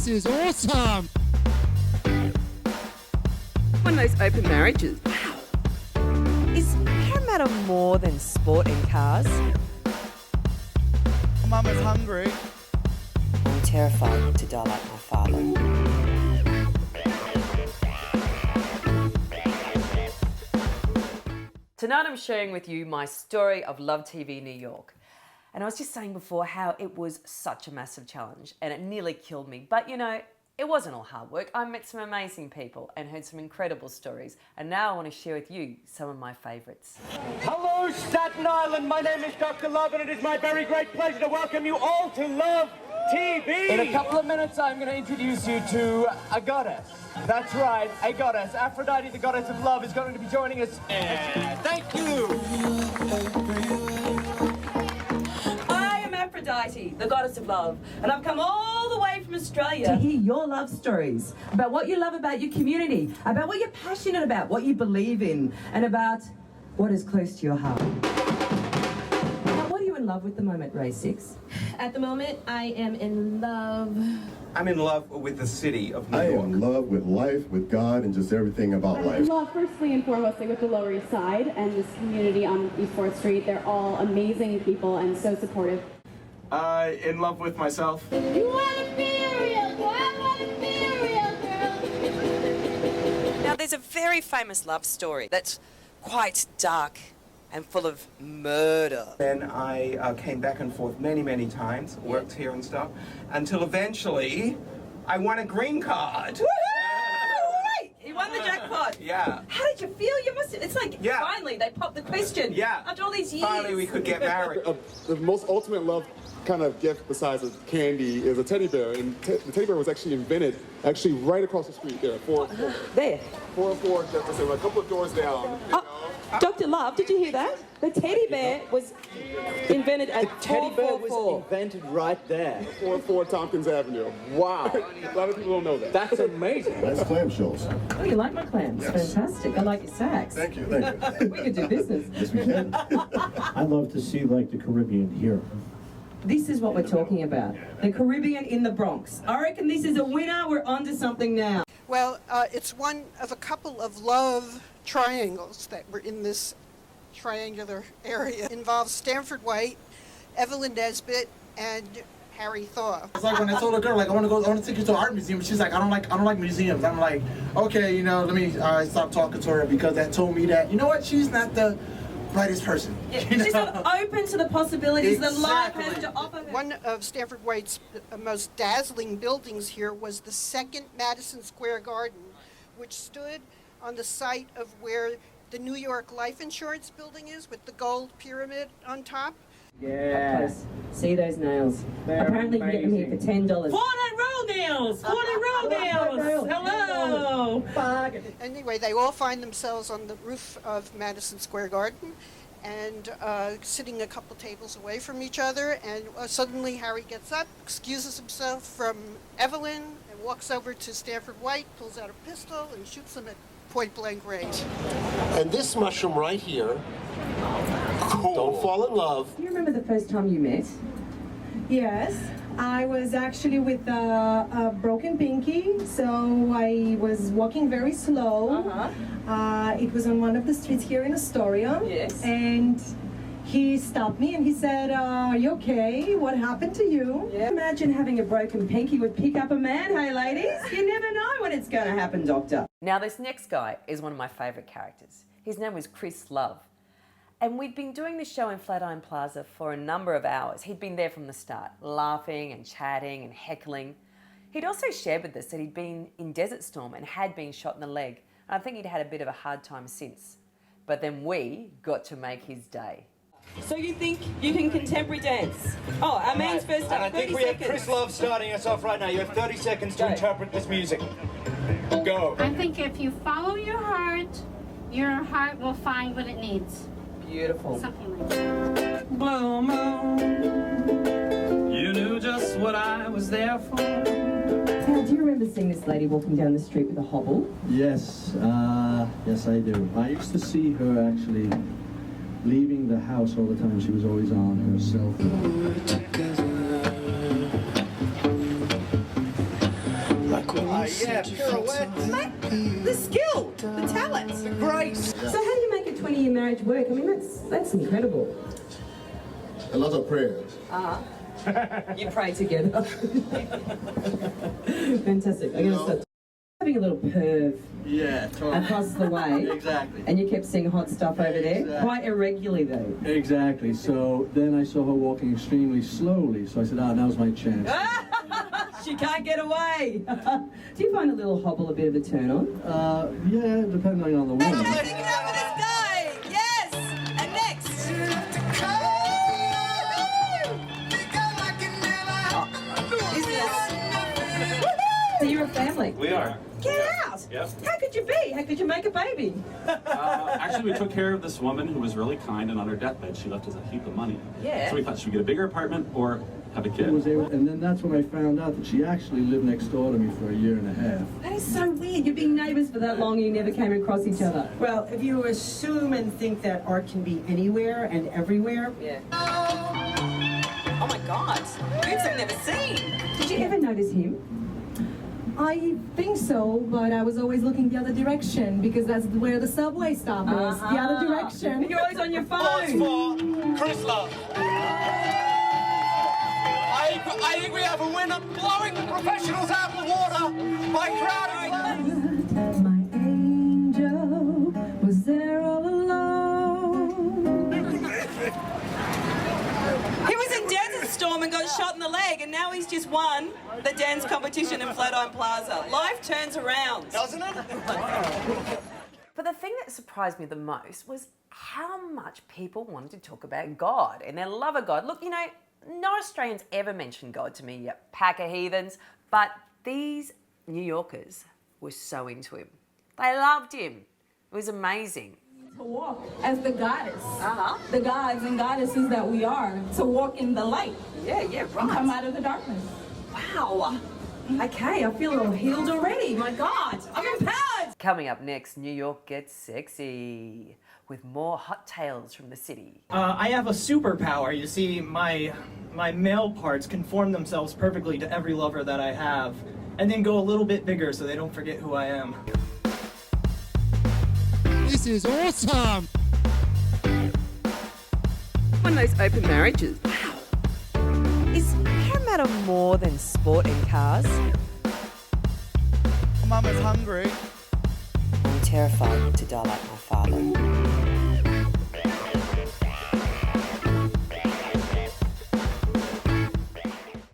This is awesome. One of those open marriages. Wow. Is Parramatta more than sport and cars? Mum is hungry. I'm terrified to die like my father. Tonight I'm sharing with you my story of Love TV New York. And I was just saying before how it was such a massive challenge and it nearly killed me. But you know, it wasn't all hard work. I met some amazing people and heard some incredible stories. And now I want to share with you some of my favourites. Hello, Staten Island. My name is Dr. Love, and it is my very great pleasure to welcome you all to Love TV. In a couple of minutes, I'm going to introduce you to a goddess. That's right, a goddess. Aphrodite, the goddess of love, is going to be joining us. Thank you. Aphrodite, the goddess of love, and I've come all the way from Australia to hear your love stories about what you love about your community, about what you're passionate about, what you believe in, and about what is close to your heart. Now, what are you in love with at the moment, Ray 6? At the moment, I am in love. I'm in love with the city of New York. I am in love with life, with God, and just everything about life. I'm in love, firstly and foremostly, with the Lower East Side and this community on East 4th Street. They're all amazing people and so supportive. In love with myself. You wanna be a real girl, I wanna be a real girl. Now, there's a very famous love story that's quite dark and full of murder. Then I came back and forth many, many times, worked here and stuff, until eventually I won a green card. Wait, you won the jackpot. Yeah. How did you feel? You must. It's like finally they popped the question. Yeah. After all these years. Finally we could get married. The most ultimate love kind of gift besides a candy is a teddy bear, and the teddy bear was actually invented right across the street there. There. 404 Jefferson, a couple of doors down. Dr. Love, did you hear that? The teddy bear was invented at The teddy bear was 444. invented right there. 404 Tompkins Avenue. Wow. A lot of people don't know that. That's amazing. Nice clamshells. Oh, you like my clams? Yes. Fantastic. I like your sacks. Thank you, thank you. We could do business. Yes, we can. I love to see like the Caribbean here. This is what we're talking about. The Caribbean in the Bronx. I reckon this is a winner. We're onto something now. Well, it's one of a couple of love triangles that were in this triangular area. It involves Stanford White, Evelyn Nesbitt, and Harry Thaw. It's like when I told a girl, like, I want to take you to an art museum. She's like, I don't like museums. I'm like, okay, you know, let me stop talking to her because that told me that, you know what, she's not the brightest person. Yeah, she's not open to the possibilities that life has to offer her. One of Stanford White's most dazzling buildings here was the second Madison Square Garden, which stood on the site of where the New York Life Insurance building is with the gold pyramid on top. Yeah. See those nails. Apparently you can get them here for $10. 400 roll nails! 400 roll nails! Hello! Anyway, they all find themselves on the roof of Madison Square Garden and sitting a couple tables away from each other, and suddenly Harry gets up, excuses himself from Evelyn, and walks over to Stanford White, pulls out a pistol, and shoots him at point-blank range. And this mushroom right here, don't fall in love. Do you remember the first time you met? Yes, I was actually with a broken pinky, so I was walking very slow. It was on one of the streets here in Astoria. Yes. And he stopped me and he said, are you okay? What happened to you? Yeah. Imagine having a broken pinky would pick up a man, hey ladies? You never know when it's going to happen, Doctor. Now this next guy is one of my favourite characters. His name was Chris Love. And we'd been doing this show in Flatiron Plaza for a number of hours. He'd been there from the start, laughing and chatting and heckling. He'd also shared with us that he'd been in Desert Storm and had been shot in the leg. And I think he'd had a bit of a hard time since. But then we got to make his day. So you think you can contemporary dance? Oh, our man's first up. And I think we have Chris Love starting us off right now. You have 30 seconds to interpret this music. Go. I think if you follow your heart will find what it needs. Beautiful. Something like that. Blue moon, you knew just what I was there for. Now, do you remember seeing this lady walking down the street with a hobble? Yes, yes I do. I used to see her actually leaving the house all the time. She was always on her cell phone. yeah, pirouette. Mate, the skill, the talent, The grace. So how do you make a 20-year marriage work? I mean, that's incredible. A lot of prayers. You pray together. Fantastic. I'm going to start having a little perv Yeah, totally. across the way. Exactly. And you kept seeing hot stuff over there, Exactly. quite irregularly though. Exactly. So then I saw her walking extremely slowly. So I said, now's my chance. She can't get away. Do you find a little hobble a bit of a turn on? Yeah, depending on the woman. Fantastic, it up for this guy. Yes. And next. So you're a family. We are. Get out! Yep. How could you be? How could you make a baby? Actually, we took care of this woman who was really kind, and on her deathbed, she left us a heap of money. Yeah. So we thought, should we get a bigger apartment or have a kid? And then that's when I found out that she actually lived next door to me for a year and a half. That is so weird. You've been neighbours for that long and you never came across each other. Well, if you assume and think that art can be anywhere and everywhere. Yeah. Oh my God. Boobs I've never seen. Did you ever notice him? I think so, but I was always looking the other direction because that's where the subway stop is. The other direction. You're always on your Applause phone. for Chris Love. I think we have a winner, blowing the professionals out of the water by crowding. My angel was there all alone. He was in Desert Storm and got shot in the leg, and now he's just won the dance competition in Flatiron Plaza. Life turns around. Doesn't it? But the thing that surprised me the most was how much people wanted to talk about God and their love of God. Look, you know, no Australians ever mentioned God to me, you pack of heathens, but these New Yorkers were so into him. They loved him. It was amazing. To walk as the goddess, the gods and goddesses that we are, to walk in the light. Yeah, right. And come out of the darkness. Wow. Okay, I feel all healed already. My God, I'm empowered. Coming up next, New York gets sexy with more hot tales from the city. I have a superpower. You see, my male parts conform themselves perfectly to every lover that I have, and then go a little bit bigger so they don't forget who I am. This is awesome! One of those open marriages. Wow. Is Parramatta more than sport and cars? Mama's hungry. I'm terrified to die like my father.